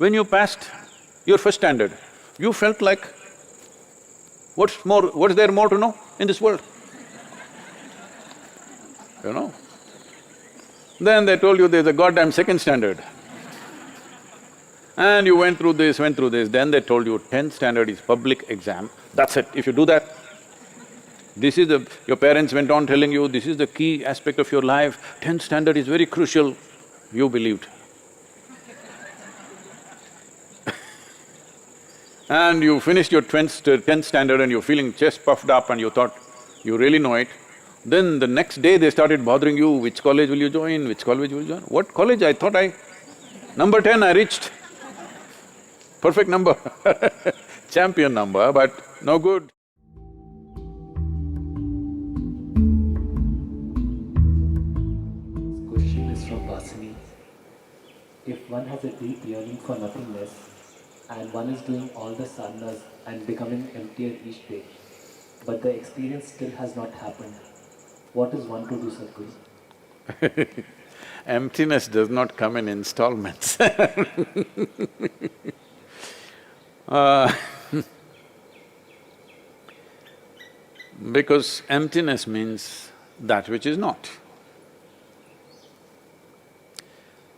When you passed your first standard, you felt like, what's there more to know in this world? You know? Then they told you there's a goddamn second standard. And you went through this, then they told you 10th standard is public exam, that's it. If you do that, your parents went on telling you, this is the key aspect of your life, 10th standard is very crucial, you believed. And you finished your 10th standard and you're feeling chest puffed up and you thought, you really know it. Then the next day they started bothering you, which college will you join, which college will you join? What college? I thought number 10 I reached. Perfect number champion number, but no good. This question is from Vasini. If one has a deep yearning for nothingness and one is doing all the sadhanas and becoming emptier each day, but the experience still has not happened, what is one to do, Sadhguru? Emptiness does not come in installments because emptiness means that which is not.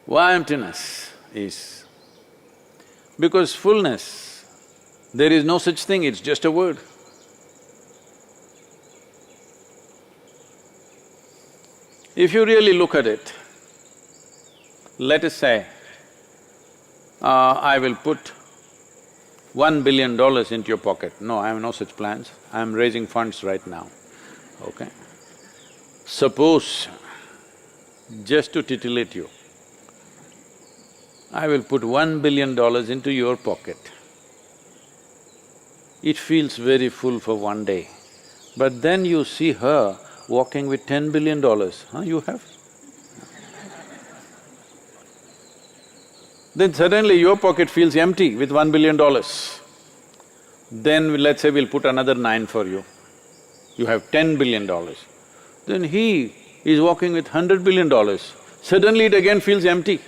Why emptiness is? Because fullness, there is no such thing, it's just a word. If you really look at it, let us say, I will put $1 billion into your pocket. No, I have no such plans, I am raising funds right now, okay? Suppose, just to titillate you, I will put $1 billion into your pocket. It feels very full for one day, but then you see her walking with $10 billion, you have? Then suddenly your pocket feels empty with $1 billion. Then let's say we'll put another 9 for you, you have $10 billion. Then he is walking with $100 billion, suddenly it again feels empty.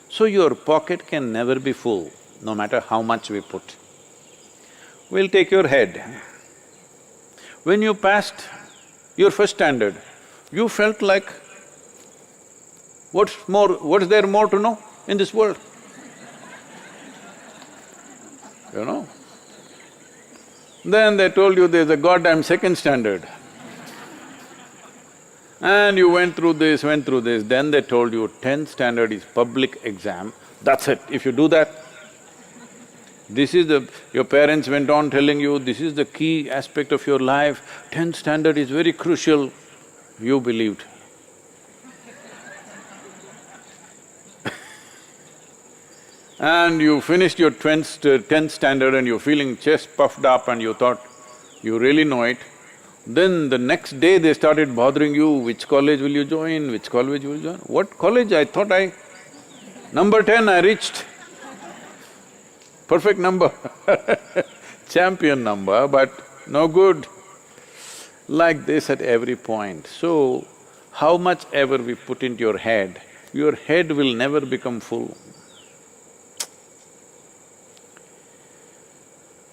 So your pocket can never be full, no matter how much we put. We'll take your head. When you passed your first standard, you felt like, what's there more to know in this world? You know? Then they told you there's a goddamn second standard. And you went through this, then they told you 10th standard is public exam, that's it. If you do that, your parents went on telling you, this is the key aspect of your life, 10th standard is very crucial, you believed. And you finished your 10th standard and you're feeling chest puffed up and you thought, you really know it. Then the next day they started bothering you, which college will you join, which college will you join? What college? I thought number 10 I reached. Perfect number champion number, but no good. Like this at every point. So, how much ever we put into your head will never become full.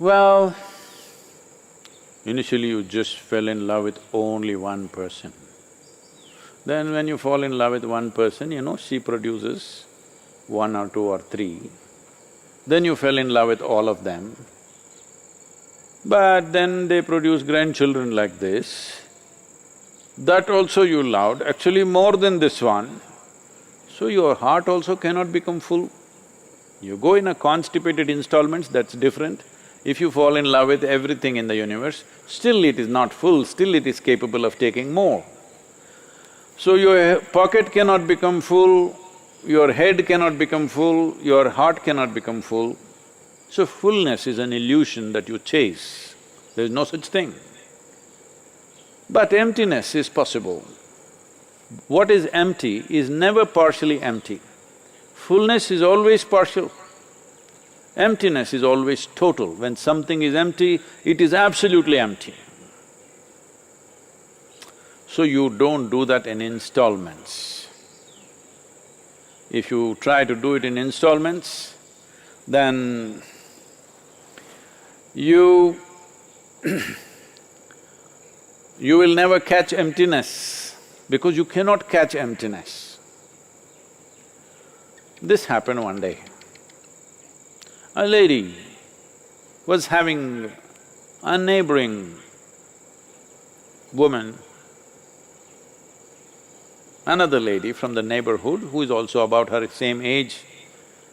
Well, initially you just fell in love with only one person. Then when you fall in love with one person, she produces 1 or 2 or 3. Then you fell in love with all of them. But then they produce grandchildren like this. That also you loved, actually more than this one. So your heart also cannot become full. You go in a constipated installments, that's different. If you fall in love with everything in the universe, still it is not full, still it is capable of taking more. So your pocket cannot become full, your head cannot become full, your heart cannot become full. So fullness is an illusion that you chase, there is no such thing. But emptiness is possible. What is empty is never partially empty. Fullness is always partial. Emptiness is always total. When something is empty, it is absolutely empty. So you don't do that in installments. If you try to do it in installments, then you you will never catch emptiness because you cannot catch emptiness. This happened one day. A lady was having a neighboring woman, another lady from the neighborhood who is also about her same age.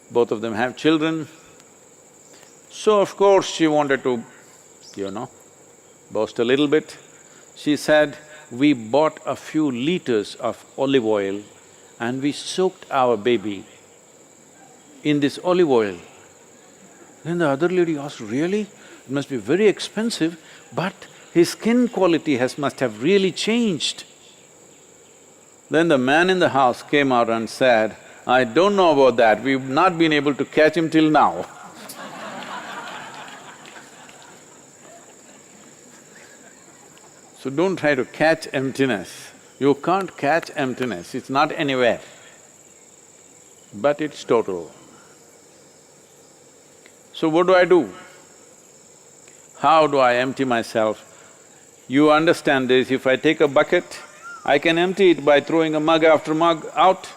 Both of them have children. So of course she wanted to, boast a little bit. She said, "We bought a few liters of olive oil and we soaked our baby in this olive oil." Then the other lady asked, "Really? It must be very expensive, but his skin quality must have really changed." Then the man in the house came out and said, "I don't know about that, we've not been able to catch him till now." So don't try to catch emptiness. You can't catch emptiness, it's not anywhere, but it's total. So what do I do? How do I empty myself? You understand this, if I take a bucket, I can empty it by throwing a mug after mug out.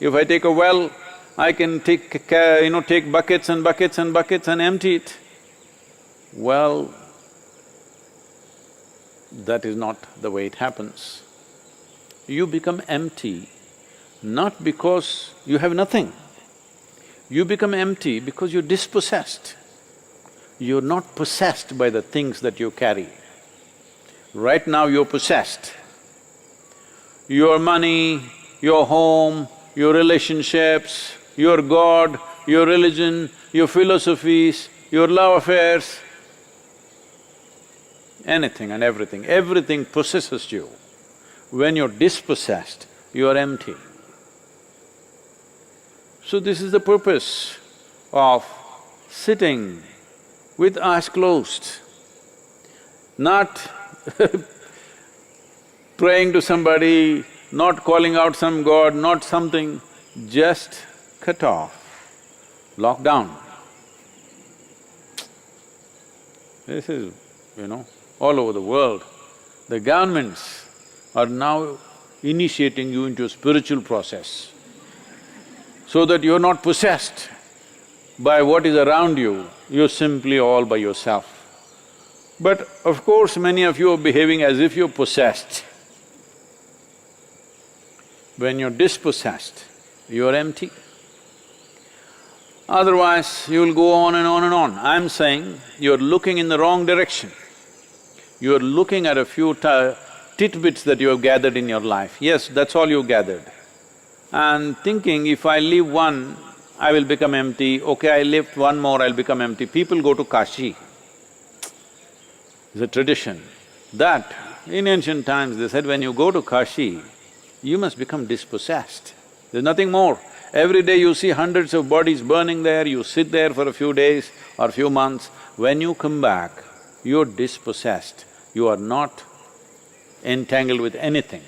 If I take a well, I can take buckets and buckets and buckets and empty it. Well, that is not the way it happens. You become empty not because you have nothing. You become empty because you're dispossessed. You're not possessed by the things that you carry. Right now you're possessed. Your money, your home, your relationships, your God, your religion, your philosophies, your love affairs, anything and everything possesses you. When you're dispossessed, you are empty. So this is the purpose of sitting with eyes closed, not praying to somebody, not calling out some god, not something, just cut off, lock down. This is, all over the world, the governments are now initiating you into a spiritual process so that you're not possessed by what is around you, you're simply all by yourself. But of course, many of you are behaving as if you're possessed. When you're dispossessed, you're empty. Otherwise, you'll go on and on and on. I'm saying you're looking in the wrong direction. You're looking at a few tidbits that you have gathered in your life. Yes, that's all you gathered. And thinking, if I leave one, I will become empty, okay, I lift one more, I'll become empty. People go to Kashi. It's a tradition that in ancient times they said when you go to Kashi, you must become dispossessed. There's nothing more. Every day you see hundreds of bodies burning there, you sit there for a few days or few months. When you come back, you're dispossessed, you are not entangled with anything.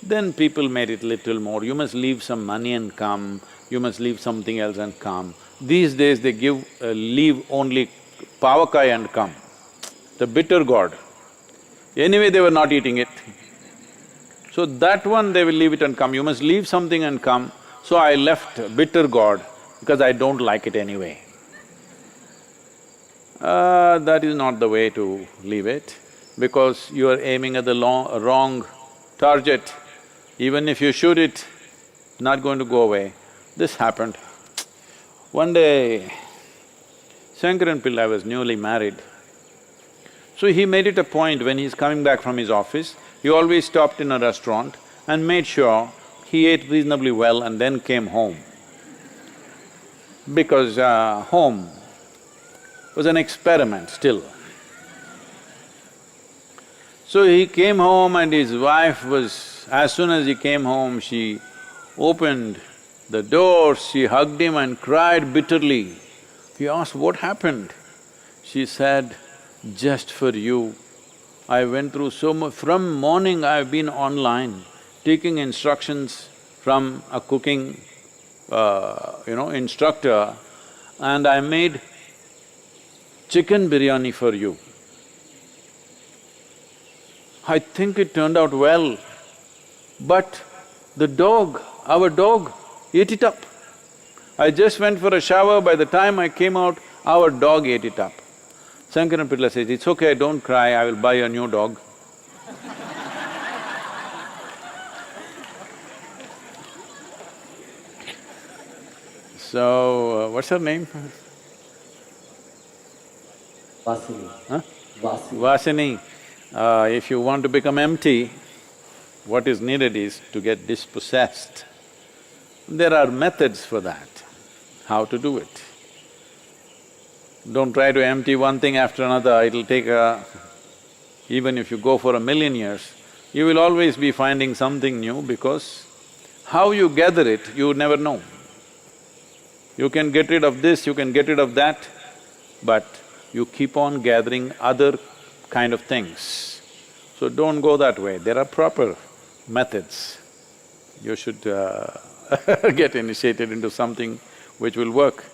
Then people made it little more, you must leave some money and come, you must leave something else and come. These days they leave only pavakai and come, the bitter gourd. Anyway, they were not eating it. So that one they will leave it and come, you must leave something and come. So I left bitter gourd because I don't like it anyway. That is not the way to leave it, because you are aiming at the wrong target. Even if you shoot it, it's not going to go away. This happened. One day, Shankaran Pillai was newly married. So he made it a point when he's coming back from his office, he always stopped in a restaurant and made sure he ate reasonably well and then came home. Because home was an experiment still. So he came home and his wife was… as soon as he came home, she opened the door, she hugged him and cried bitterly. He asked, "What happened?" She said, "Just for you, I went through so much… from morning I've been online, taking instructions from a cooking instructor, and I made chicken biryani for you. I think it turned out well, but our dog ate it up. I just went for a shower, by the time I came out, our dog ate it up. Shankaran Pitla says, "It's okay, don't cry, I will buy a new dog." So, what's her name? Vasini. Huh? Vasini. Vasini, if you want to become empty, what is needed is to get dispossessed. There are methods for that, how to do it. Don't try to empty one thing after another, it'll take even if you go for 1,000,000 years, you will always be finding something new because how you gather it, you never know. You can get rid of this, you can get rid of that, but you keep on gathering other kind of things. So don't go that way, there are proper methods. You should get initiated into something which will work.